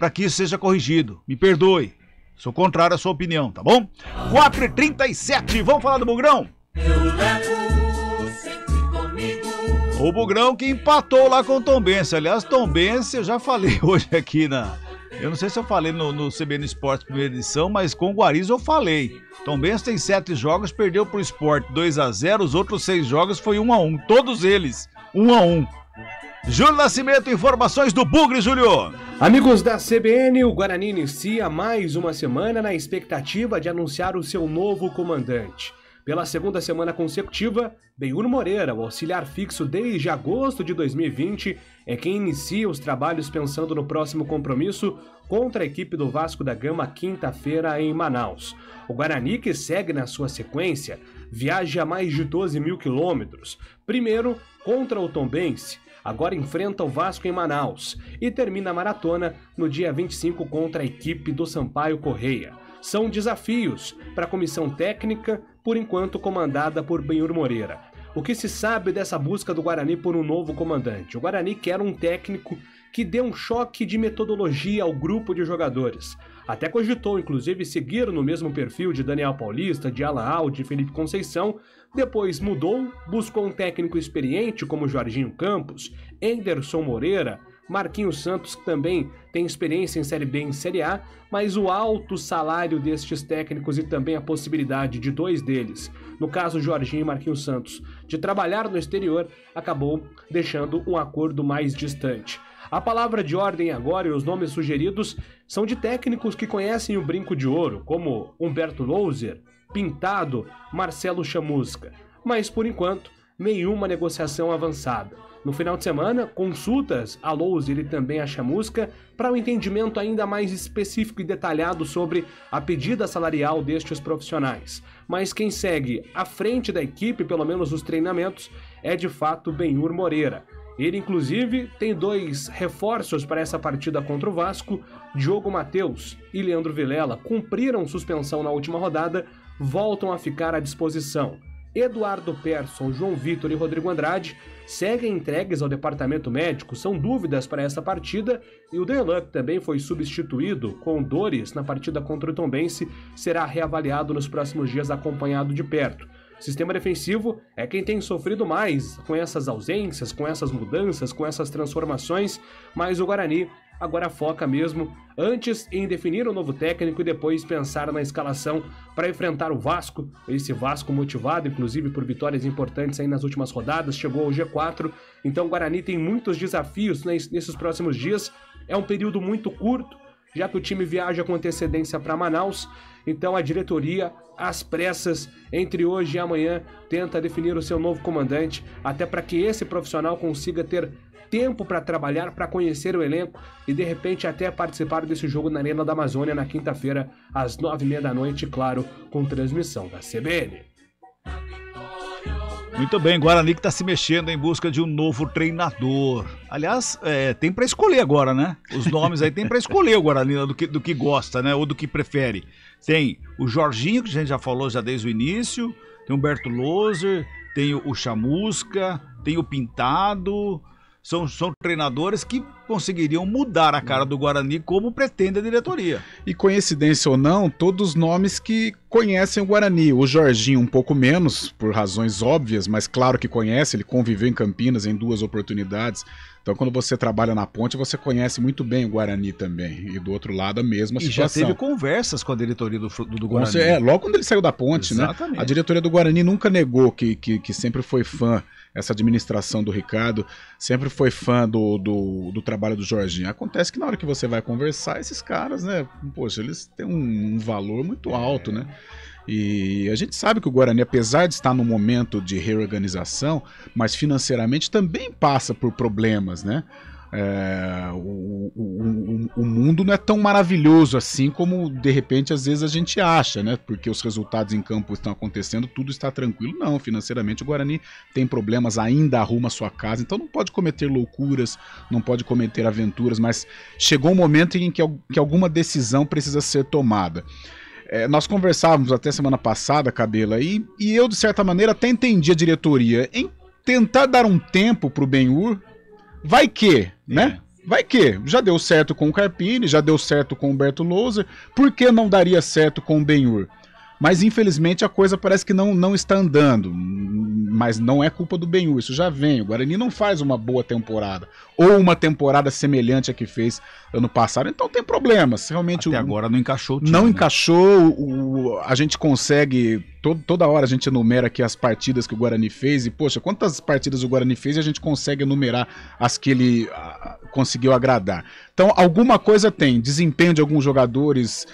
para que isso seja corrigido. Me perdoe. Sou contrário à sua opinião, tá bom? 4h37, vamos falar do Bugrão? Eu levo sempre comigo. O Bugrão que empatou lá com o Tombense. Aliás, Tombense, eu já falei hoje aqui eu não sei se eu falei no CBN Esportes primeira edição, mas com o Guariz eu falei. Tombense tem 7 jogos, perdeu pro Sport 2-0, os outros 6 jogos foi 1-1. Todos eles, 1-1. Júlio Nascimento, informações do Bugre, Júlio. Amigos da CBN, o Guarani inicia mais uma semana na expectativa de anunciar o seu novo comandante. Pela segunda semana consecutiva, Benhur Moreira, o auxiliar fixo desde agosto de 2020, é quem inicia os trabalhos pensando no próximo compromisso contra a equipe do Vasco da Gama quinta-feira em Manaus. O Guarani, que segue na sua sequência, viaja a mais de 12 mil quilômetros. Primeiro, contra o Tombense. Agora enfrenta o Vasco em Manaus e termina a maratona no dia 25 contra a equipe do Sampaio Corrêa. São desafios para a comissão técnica, por enquanto comandada por Benhur Moreira. O que se sabe dessa busca do Guarani por um novo comandante? O Guarani quer um técnico que dê um choque de metodologia ao grupo de jogadores. Até cogitou, inclusive, seguir no mesmo perfil de Daniel Paulista, de Alan Aldi e Felipe Conceição. Depois mudou, buscou um técnico experiente como Jorginho Campos, Enderson Moreira, Marquinhos Santos, que também tem experiência em Série B e em Série A, mas o alto salário destes técnicos e também a possibilidade de 2 deles, no caso Jorginho e Marquinhos Santos, de trabalhar no exterior, acabou deixando um acordo mais distante. A palavra de ordem agora e os nomes sugeridos são de técnicos que conhecem o brinco de ouro, como Humberto Louser, Pintado, Marcelo Chamusca. Mas, por enquanto, nenhuma negociação avançada. No final de semana, consultas a Louser e também a Chamusca para um entendimento ainda mais específico e detalhado sobre a pedida salarial destes profissionais. Mas quem segue à frente da equipe, pelo menos nos treinamentos, é de fato Benhur Moreira. Ele, inclusive, tem 2 reforços para essa partida contra o Vasco. Diogo Matheus e Leandro Vilela cumpriram suspensão na última rodada, voltam a ficar à disposição. Eduardo Persson, João Vitor e Rodrigo Andrade seguem entregues ao departamento médico, são dúvidas para essa partida, e o Derlan, que também foi substituído com dores na partida contra o Tombense, será reavaliado nos próximos dias acompanhado de perto. O sistema defensivo é quem tem sofrido mais com essas ausências, com essas mudanças, com essas transformações, mas o Guarani agora foca mesmo antes em definir o novo técnico e depois pensar na escalação para enfrentar o Vasco. Esse Vasco motivado, inclusive, por vitórias importantes aí nas últimas rodadas, chegou ao G4. Então o Guarani tem muitos desafios nesses próximos dias. É um período muito curto, já que o time viaja com antecedência para Manaus. Então a diretoria, às pressas, entre hoje e amanhã, tenta definir o seu novo comandante, até para que esse profissional consiga ter tempo para trabalhar, para conhecer o elenco e de repente até participar desse jogo na Arena da Amazônia na quinta-feira às 9h30 da noite, claro, com transmissão da CBN. Muito bem, Guarani que está se mexendo em busca de um novo treinador. Aliás, tem para escolher agora, né? Os nomes aí tem para escolher o Guarani do que gosta, né? Ou do que prefere. Tem o Jorginho, que a gente já falou já desde o início, tem o Humberto Louser, tem o Chamusca, tem o Pintado. São treinadores que conseguiriam mudar a cara do Guarani como pretende a diretoria. E coincidência ou não, todos nomes que conhecem o Guarani. O Jorginho um pouco menos, por razões óbvias, mas claro que conhece, ele conviveu em Campinas em 2 oportunidades. Então quando você trabalha na ponte, você conhece muito bem o Guarani também. E do outro lado a mesma situação. E já teve conversas com a diretoria do Guarani. Logo quando ele saiu da ponte, exatamente, né? A diretoria do Guarani nunca negou que sempre foi fã. Essa administração do Ricardo sempre foi fã do trabalho do Jorginho. Acontece que na hora que você vai conversar, esses caras, né, poxa, eles têm um valor muito alto, né? E a gente sabe que o Guarani, apesar de estar num momento de reorganização, mas financeiramente também passa por problemas, né? O mundo não é tão maravilhoso assim como de repente às vezes a gente acha, né? Porque os resultados em campo estão acontecendo, tudo está tranquilo. Não, financeiramente o Guarani tem problemas, ainda arruma a sua casa, então não pode cometer loucuras, não pode cometer aventuras, mas chegou um momento em que alguma decisão precisa ser tomada. Nós conversávamos até semana passada, Cabela, e eu de certa maneira até entendi a diretoria em tentar dar um tempo para o Benhur. Vai que, né? Vai que já deu certo com o Carpini, já deu certo com o Humberto Louser, por que não daria certo com o Benhur? Mas infelizmente a coisa parece que não está andando, mas não é culpa do Benhur, isso já vem, o Guarani não faz uma boa temporada, ou uma temporada semelhante à que fez ano passado, então tem problemas, realmente. Até agora não encaixou o time, não né? encaixou, a gente consegue, toda hora a gente enumera aqui as partidas que o Guarani fez, e poxa, quantas partidas o Guarani fez e a gente consegue enumerar as que ele conseguiu agradar. Então alguma coisa tem, desempenho de alguns jogadores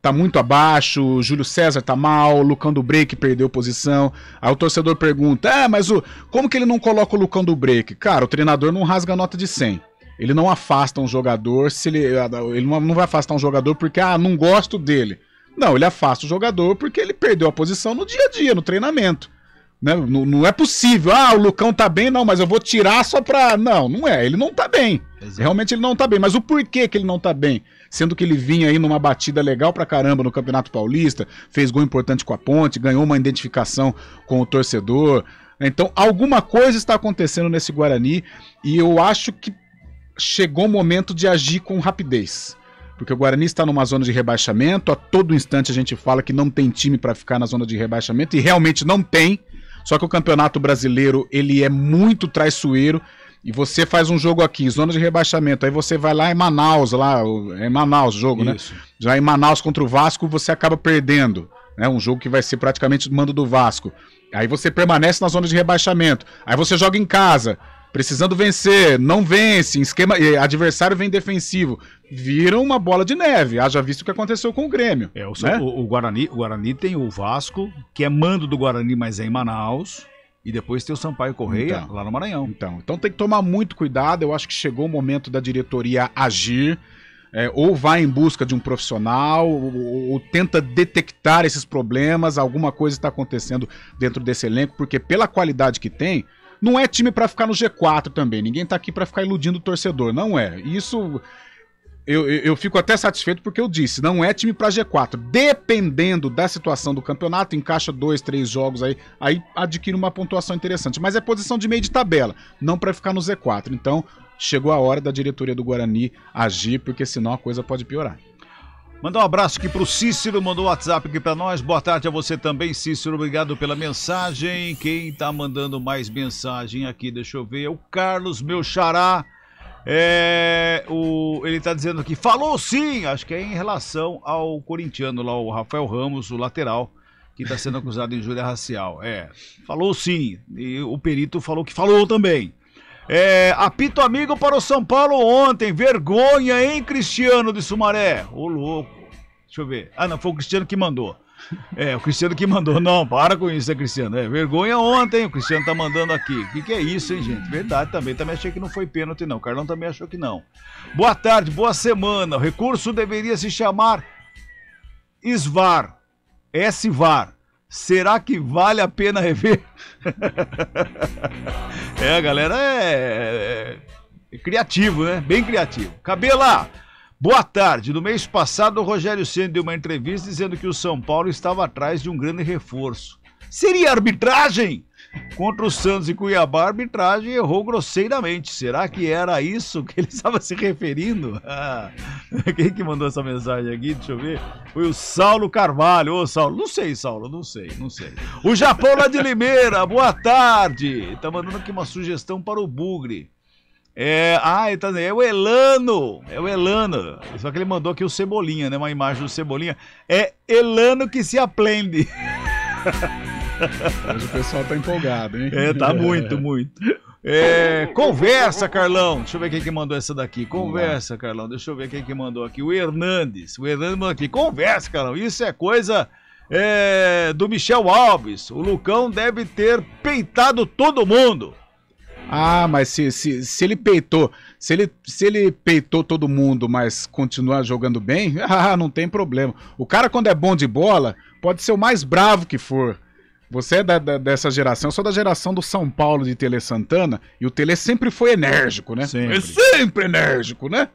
tá muito abaixo, Júlio César tá mal, Lucão do Break perdeu posição, aí o torcedor pergunta, mas como que ele não coloca o Lucão do Break? Cara, o treinador não rasga a nota de 100. Ele não afasta um jogador, ele não vai afastar um jogador porque, não gosto dele. Não, ele afasta o jogador porque ele perdeu a posição no dia a dia, no treinamento. Né? Não é possível, o Lucão tá bem, não, mas eu vou tirar só pra... Não é, ele não tá bem. Exato. Realmente ele não tá bem, mas o porquê que ele não tá bem? Sendo que ele vinha aí numa batida legal pra caramba no Campeonato Paulista, fez gol importante com a Ponte, ganhou uma identificação com o torcedor. Então, alguma coisa está acontecendo nesse Guarani e eu acho que chegou o momento de agir com rapidez. Porque o Guarani está numa zona de rebaixamento, a todo instante a gente fala que não tem time para ficar na zona de rebaixamento, e realmente não tem, só que o Campeonato Brasileiro ele é muito traiçoeiro, e você faz um jogo aqui, zona de rebaixamento, aí você vai lá em Manaus, o jogo, isso, né? Já em Manaus contra o Vasco, você acaba perdendo, né? Um jogo que vai ser praticamente do mando do Vasco. Aí você permanece na zona de rebaixamento, aí você joga em casa, precisando vencer, não vence, adversário vem defensivo, vira uma bola de neve, haja visto o que aconteceu com o Grêmio. O Guarani tem o Vasco, que é mando do Guarani, mas é em Manaus, e depois tem o Sampaio Correia lá no Maranhão. Então tem que tomar muito cuidado, eu acho que chegou o momento da diretoria agir, ou vai em busca de um profissional, ou tenta detectar esses problemas, alguma coisa está acontecendo dentro desse elenco, porque pela qualidade que tem, não é time pra ficar no G4 também. Ninguém tá aqui pra ficar iludindo o torcedor. Não é. Isso eu fico até satisfeito porque eu disse, não é time pra G4. Dependendo da situação do campeonato, encaixa 2, 3 jogos aí adquire uma pontuação interessante. Mas é posição de meio de tabela, não pra ficar no Z4. Então, chegou a hora da diretoria do Guarani agir, porque senão a coisa pode piorar. Mandar um abraço aqui pro Cícero, mandou o WhatsApp aqui pra nós. Boa tarde a você também, Cícero. Obrigado pela mensagem. Quem tá mandando mais mensagem aqui, deixa eu ver, é o Carlos, meu xará. Ele tá dizendo aqui, falou sim, acho que é em relação ao corintiano lá, o Rafael Ramos, o lateral, que tá sendo acusado de injúria racial. Falou sim, e o perito falou que falou também. Apito amigo para o São Paulo ontem, vergonha, hein, Cristiano de Sumaré? Ô, louco, deixa eu ver. Não, foi o Cristiano que mandou. O Cristiano que mandou. Não, para com isso, Cristiano. Vergonha ontem, o Cristiano tá mandando aqui. O que é isso, hein, gente? Verdade também achei que não foi pênalti, não. O Carlão também achou que não. Boa tarde, boa semana. O recurso deveria se chamar SVAR. SVAR. Será que vale a pena rever? A galera é criativo, né? Bem criativo. Cabela, boa tarde. No mês passado, o Rogério Ceni deu uma entrevista dizendo que o São Paulo estava atrás de um grande reforço. Seria arbitragem? Contra o Santos e Cuiabá, a arbitragem errou grosseiramente. Será que era isso que ele estava se referindo? Quem que mandou essa mensagem aqui? Deixa eu ver. Foi o Saulo Carvalho. Ô, Saulo, não sei, Saulo, não sei. O Japão lá de Limeira, boa tarde. Tá mandando aqui uma sugestão para o Bugre. Ele tá dizendo, é o Elano. Só que ele mandou aqui o Cebolinha, né? Uma imagem do Cebolinha. É Elano que se aprende. Hoje o pessoal tá empolgado, hein? Tá muito. Conversa, Carlão. Deixa eu ver quem que mandou essa daqui. Conversa, Carlão. Deixa eu ver quem que mandou aqui. O Hernandes mandou aqui. Conversa, Carlão. Isso é coisa do Michel Alves. O Lucão deve ter peitado todo mundo. Mas se ele peitou, se ele peitou todo mundo, mas continuar jogando bem, não tem problema. O cara, quando é bom de bola, pode ser o mais bravo que for. Você é dessa geração, eu sou da geração do São Paulo de Tele Santana, e o Tele sempre foi enérgico, né? Sempre enérgico, né?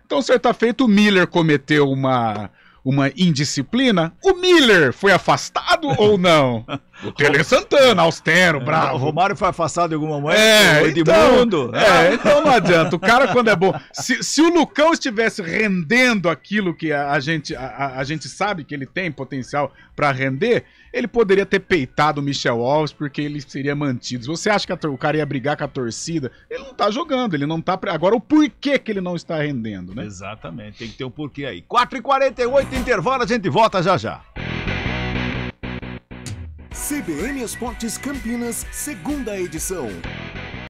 Então, certa feita, o Miller cometeu uma uma indisciplina? O Miller foi afastado ou não? O Tele Santana, austero, bravo. O Romário foi afastado de alguma maneira? É, O Edmundo. então não adianta. O cara, quando é bom. Se o Lucão estivesse rendendo aquilo que a gente sabe que ele tem potencial pra render, ele poderia ter peitado o Michel Alves, porque ele seria mantido. Se você acha que o cara ia brigar com a torcida, ele não tá jogando, ele não tá. Agora, o porquê que ele não está rendendo, né? Exatamente, tem que ter um porquê aí. 4h48, intervalo, a gente volta já já. CBN Esportes Campinas, segunda edição.